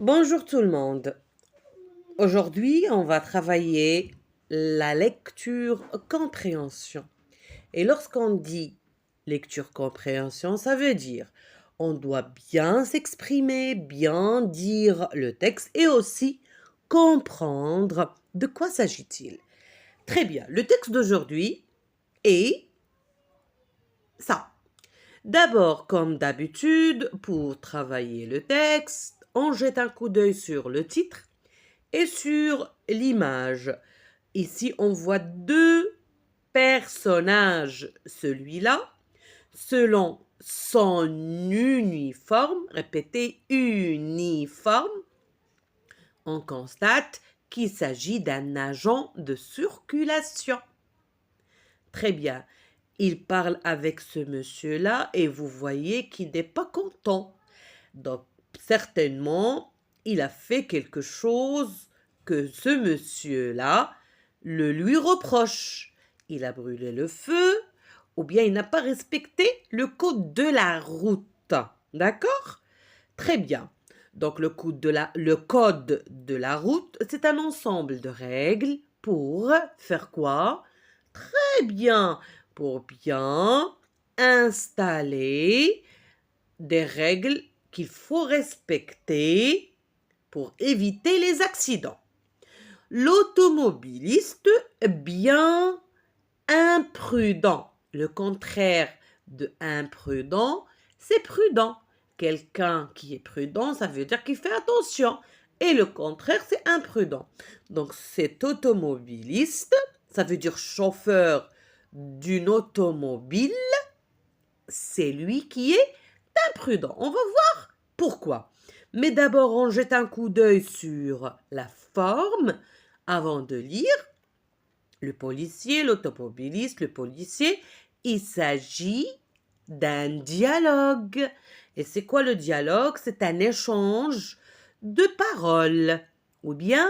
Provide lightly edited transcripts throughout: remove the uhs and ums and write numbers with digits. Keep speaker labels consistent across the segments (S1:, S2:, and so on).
S1: Bonjour tout le monde. Aujourd'hui, on va travailler la lecture-compréhension. Et lorsqu'on dit lecture-compréhension, ça veut dire on doit bien s'exprimer, bien dire le texte et aussi comprendre de quoi s'agit-il. Très bien, le texte d'aujourd'hui est ça. D'abord, comme d'habitude, pour travailler le texte, on jette un coup d'œil sur le titre et sur l'image. Ici, on voit deux personnages. Celui-là, selon son uniforme, répétez, uniforme, on constate qu'il s'agit d'un agent de circulation. Très bien. Il parle avec ce monsieur-là et vous voyez qu'il n'est pas content. Donc, certainement, il a fait quelque chose que ce monsieur-là le lui reproche. Il a brûlé le feu ou bien il n'a pas respecté le code de la route. D'accord? Très bien. Donc, le code de la route, c'est un ensemble de règles pour faire quoi? Très bien. Pour bien installer des règles qu'il faut respecter pour éviter les accidents. L'automobiliste bien imprudent. Le contraire de imprudent, c'est prudent. Quelqu'un qui est prudent, ça veut dire qu'il fait attention. Et le contraire, c'est imprudent. Donc cet automobiliste, ça veut dire chauffeur d'une automobile, c'est lui qui est imprudent. On va voir pourquoi. Mais d'abord, on jette un coup d'œil sur la forme avant de lire. Le policier, l'automobiliste, le policier, il s'agit d'un dialogue. Et c'est quoi le dialogue? C'est un échange de paroles ou bien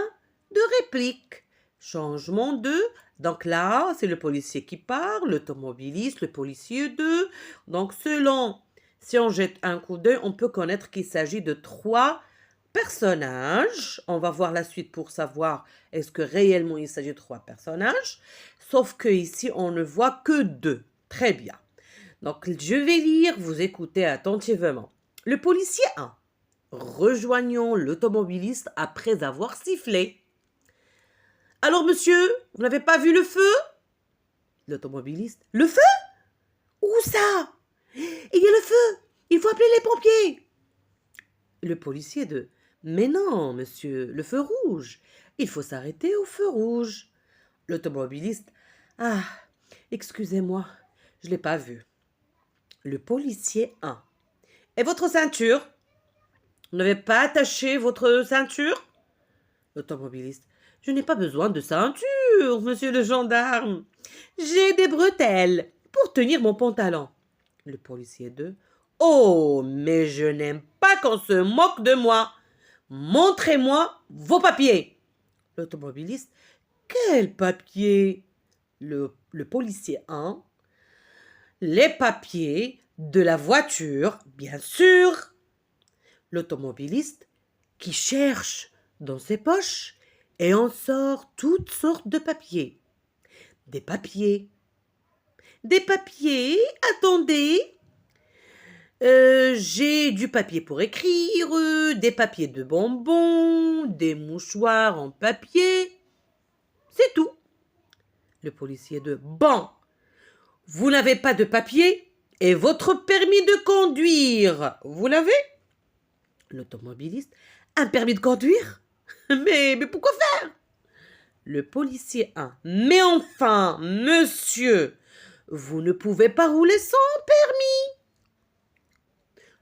S1: de répliques. Changement de... Donc là, c'est le policier qui parle, l'automobiliste, le policier d'eux. Donc selon, si on jette un coup d'œil, on peut connaître qu'il s'agit de trois personnages. On va voir la suite pour savoir est-ce que réellement il s'agit de trois personnages. Sauf que ici, on ne voit que deux. Très bien. Donc, je vais lire, vous écoutez attentivement. Le policier 1. Rejoignons l'automobiliste après avoir sifflé. Alors, monsieur, vous n'avez pas vu le feu? L'automobiliste. Le feu? Où ça? Il y a le feu. Il faut appeler les pompiers. Le policier 2. Mais non, monsieur, le feu rouge. Il faut s'arrêter au feu rouge. L'automobiliste. Ah, excusez-moi, je ne l'ai pas vu. Le policier 1. Et votre ceinture? Vous n'avez pas attaché votre ceinture? L'automobiliste. Je n'ai pas besoin de ceinture, monsieur le gendarme. J'ai des bretelles pour tenir mon pantalon. Le policier 2. Oh, mais je n'aime pas qu'on se moque de moi. Montrez-moi vos papiers. L'automobiliste. Quels papiers? Le policier 1. Les papiers de la voiture, bien sûr. L'automobiliste qui cherche dans ses poches et en sort toutes sortes de papiers. Des papiers. Des papiers, attendez. J'ai du papier pour écrire, des papiers de bonbons, des mouchoirs en papier. C'est tout. Le policier 2. Bon, vous n'avez pas de papier et votre permis de conduire, vous l'avez? L'automobiliste. Un permis de conduire? Mais pourquoi faire? Le policier 1. Mais enfin, monsieur, vous ne pouvez pas rouler sans permis.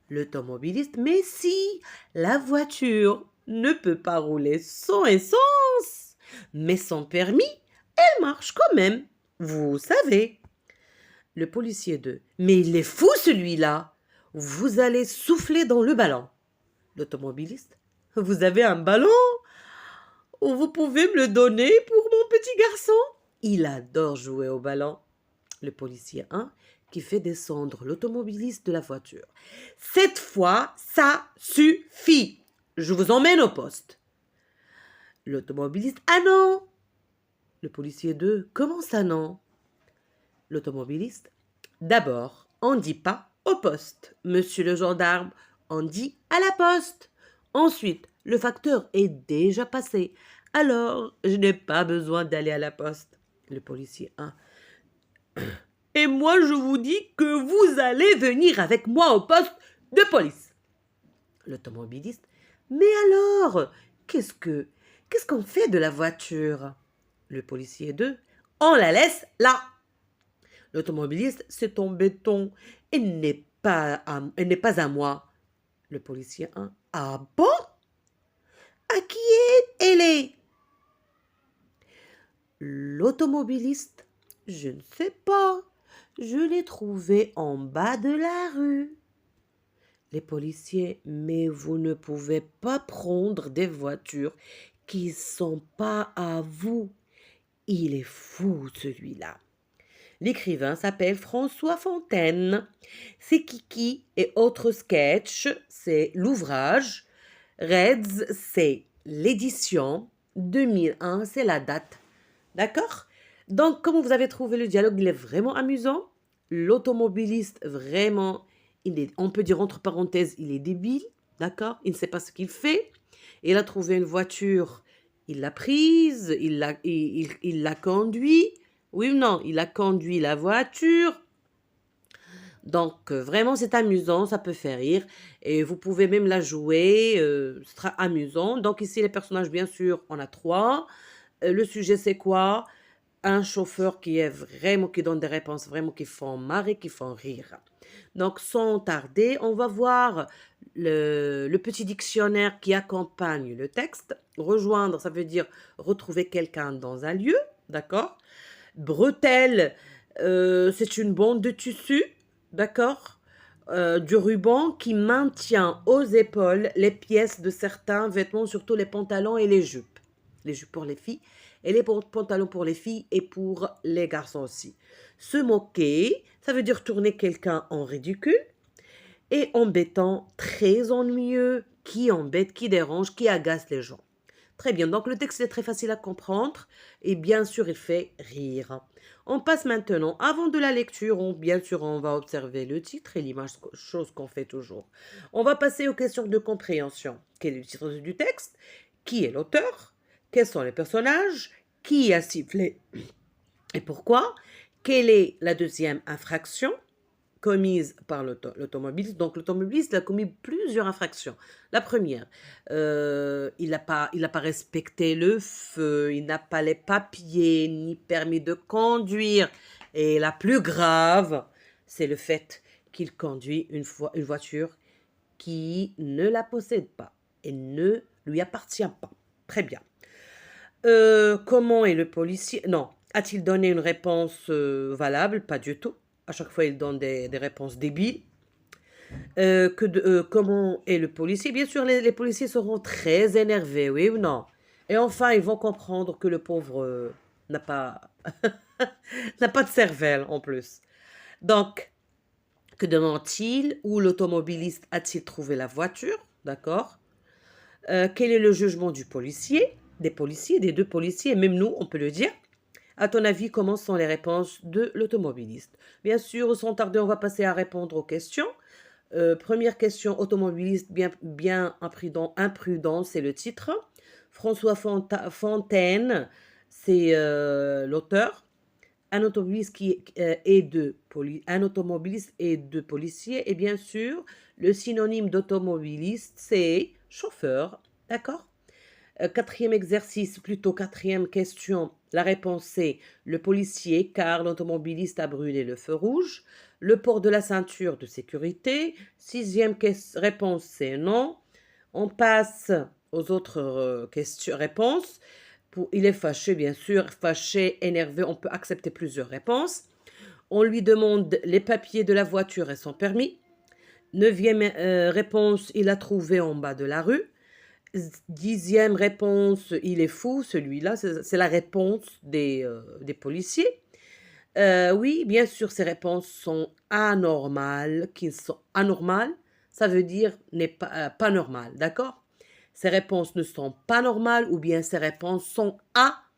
S1: L'automobiliste. Mais si, la voiture ne peut pas rouler sans essence. Mais sans permis, elle marche quand même. Vous savez. Le policier 2. Mais il est fou celui-là. Vous allez souffler dans le ballon. L'automobiliste. Vous avez un ballon? Vous pouvez me le donner pour mon petit garçon? Il adore jouer au ballon. Le policier 1 qui fait descendre l'automobiliste de la voiture. Cette fois, ça suffit. je vous emmène au poste. L'automobiliste, ah non. Le policier 2, comment ça non? L'automobiliste, d'abord, on ne dit pas au poste. Monsieur le gendarme, on dit à la poste. Ensuite, le facteur est déjà passé. Alors, je n'ai pas besoin d'aller à la poste. Le policier 1. Et moi, je vous dis que vous allez venir avec moi au poste de police. L'automobiliste. Mais alors, qu'est-ce qu'on fait de la voiture? Le policier 2. On la laisse là. L'automobiliste, c'est en béton. Elle n'est pas à moi. Le policier 1. Ah bon? À qui elle est? L'automobiliste. Je ne sais pas. Je l'ai trouvée en bas de la rue. Les policiers, mais vous ne pouvez pas prendre des voitures qui ne sont pas à vous. Il est fou, celui-là. L'écrivain s'appelle François Fontaine. C'est Kiki et autres sketchs, c'est l'ouvrage. Reds, c'est l'édition. 2001, c'est la date. D'accord? Donc, comment vous avez trouvé le dialogue? Il est vraiment amusant. L'automobiliste, vraiment, on peut dire entre parenthèses, il est débile. D'accord? Il ne sait pas ce qu'il fait. Il a trouvé une voiture, il l'a prise, il l'a conduit. Oui ou non? Il a conduit la voiture. Donc, vraiment, c'est amusant, ça peut faire rire. Et vous pouvez même la jouer, ce sera amusant. Donc, ici, les personnages, bien sûr, on a 3. Le sujet, c'est quoi? Un chauffeur qui donne des réponses vraiment qui font marrer, qui font rire. Donc, sans tarder, on va voir le petit dictionnaire qui accompagne le texte. Rejoindre, ça veut dire retrouver quelqu'un dans un lieu, d'accord? Bretelle, c'est une bande de tissu, d'accord? Du ruban qui maintient aux épaules les pièces de certains vêtements, surtout les pantalons et les jupes. Les jupes pour les filles et les pantalons pour les filles et pour les garçons aussi. Se moquer, ça veut dire tourner quelqu'un en ridicule. Et embêtant, très ennuyeux, qui embête, qui dérange, qui agace les gens. Très bien, donc le texte est très facile à comprendre et bien sûr il fait rire. On passe maintenant, avant de la lecture, bien sûr on va observer le titre et l'image, chose qu'on fait toujours. On va passer aux questions de compréhension. Quel est le titre du texte? Qui est l'auteur? Quels sont les personnages? Qui a sifflé et pourquoi? Quelle est la deuxième infraction commise par l'automobiliste? Donc l'automobiliste a commis plusieurs infractions. La première, il n'a pas respecté le feu, il n'a pas les papiers, ni permis de conduire. Et la plus grave, c'est le fait qu'il conduit une voiture qui ne la possède pas et ne lui appartient pas. Très bien. Comment est le policier? Non. A-t-il donné une réponse valable? Pas du tout. À chaque fois, il donne des réponses débiles. Comment est le policier? Bien sûr, les policiers seront très énervés, oui ou non? Et enfin, ils vont comprendre que le pauvre n'a pas, n'a pas de cervelle en plus. Donc, que demande-t-il? Où l'automobiliste a-t-il trouvé la voiture? D'accord? Quel est le jugement du policier? Des policiers, des deux policiers, même nous, on peut le dire. À ton avis, comment sont les réponses de l'automobiliste? Bien sûr, sans tarder, on va passer à répondre aux questions. Première question, automobiliste bien imprudent, c'est le titre. François Fontaine, c'est l'auteur. Un automobiliste un automobiliste et deux policiers. Et bien sûr, le synonyme d'automobiliste, c'est chauffeur. D'accord? Quatrième exercice, plutôt quatrième question. La réponse c'est le policier car l'automobiliste a brûlé le feu rouge. Le port de la ceinture de sécurité. Sixième réponse c'est non. On passe aux autres réponses. Il est fâché, bien sûr. Fâché, énervé, on peut accepter plusieurs réponses. On lui demande les papiers de la voiture et son permis. Neuvième réponse, il a trouvé en bas de la rue. Dixième réponse, il est fou, celui-là, c'est la réponse des policiers. Oui, bien sûr, ces réponses sont anormales. Ça veut dire pas normal, d'accord? Ces réponses ne sont pas normales ou bien ces réponses sont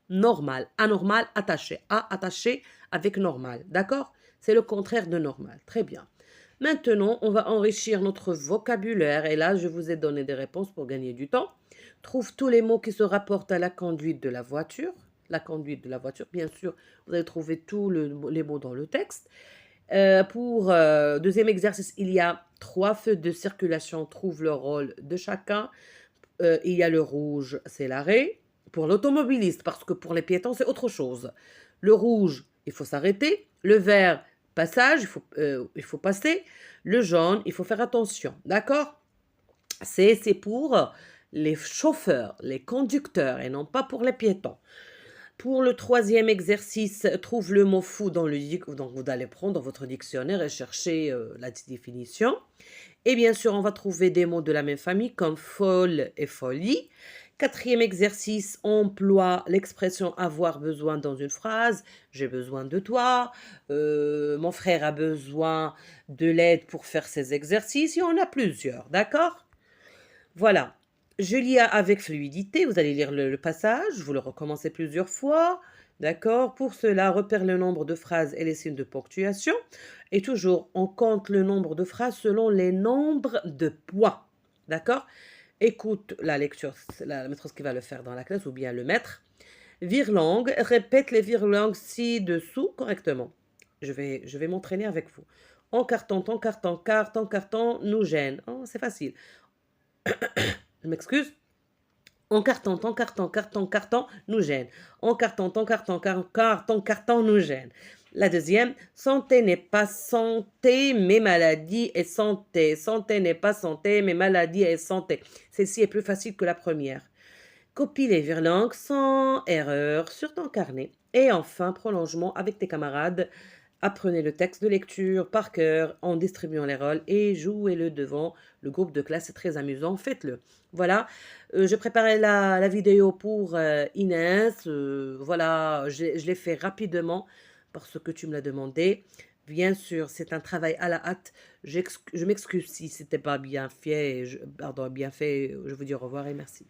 S1: anormales. Anormal, attaché. A attaché avec normal. D'accord? C'est le contraire de normal. Très bien. Maintenant, on va enrichir notre vocabulaire et là, je vous ai donné des réponses pour gagner du temps. Trouve tous les mots qui se rapportent à la conduite de la voiture. La conduite de la voiture, bien sûr, vous allez trouver tous les mots dans le texte. Pour deuxième exercice, il y a 3 feux de circulation. Trouve le rôle de chacun. Il y a le rouge, c'est l'arrêt. Pour l'automobiliste, parce que pour les piétons, c'est autre chose. Le rouge, il faut s'arrêter. Le vert, passage, il faut passer. Le jaune, il faut faire attention. D'accord? C'est pour les chauffeurs, les conducteurs et non pas pour les piétons. Pour le troisième exercice, trouve le mot fou donc vous allez prendre votre dictionnaire et chercher la définition. Et bien sûr, on va trouver des mots de la même famille comme folle et folie. Quatrième exercice, emploie l'expression avoir besoin dans une phrase. J'ai besoin de toi. Mon frère a besoin de l'aide pour faire ses exercices. Il y en a plusieurs, d'accord? Voilà. Je lis avec fluidité. Vous allez lire le passage. Vous le recommencez plusieurs fois. D'accord? Pour cela, repère le nombre de phrases et les signes de ponctuation. Et toujours, on compte le nombre de phrases selon les nombres de points. D'accord? Écoute la lecture, c'est la maîtresse qui va le faire dans la classe ou bien le maître. Virelangue, répète les virelangues ci-dessous correctement. Je vais m'entraîner avec vous. En carton, carton nous gêne. Oh, c'est facile. Je m'excuse. En carton nous gêne. En carton nous gêne. La deuxième, santé n'est pas santé, mais maladie est santé. Santé n'est pas santé, mais maladie est santé. Celle-ci est plus facile que la première. Copie les virlangues sans erreur sur ton carnet. Et enfin, prolongement avec tes camarades. Apprenez le texte de lecture par cœur en distribuant les rôles et jouez-le devant le groupe de classe. C'est très amusant, faites-le. Voilà, j'ai préparé la vidéo pour Inès. Voilà, je l'ai fait rapidement parce que tu me l'as demandé. Bien sûr, c'est un travail à la hâte. Je m'excuse si c'était pas bien fait. Pardon, bien fait. Je vous dis au revoir et merci.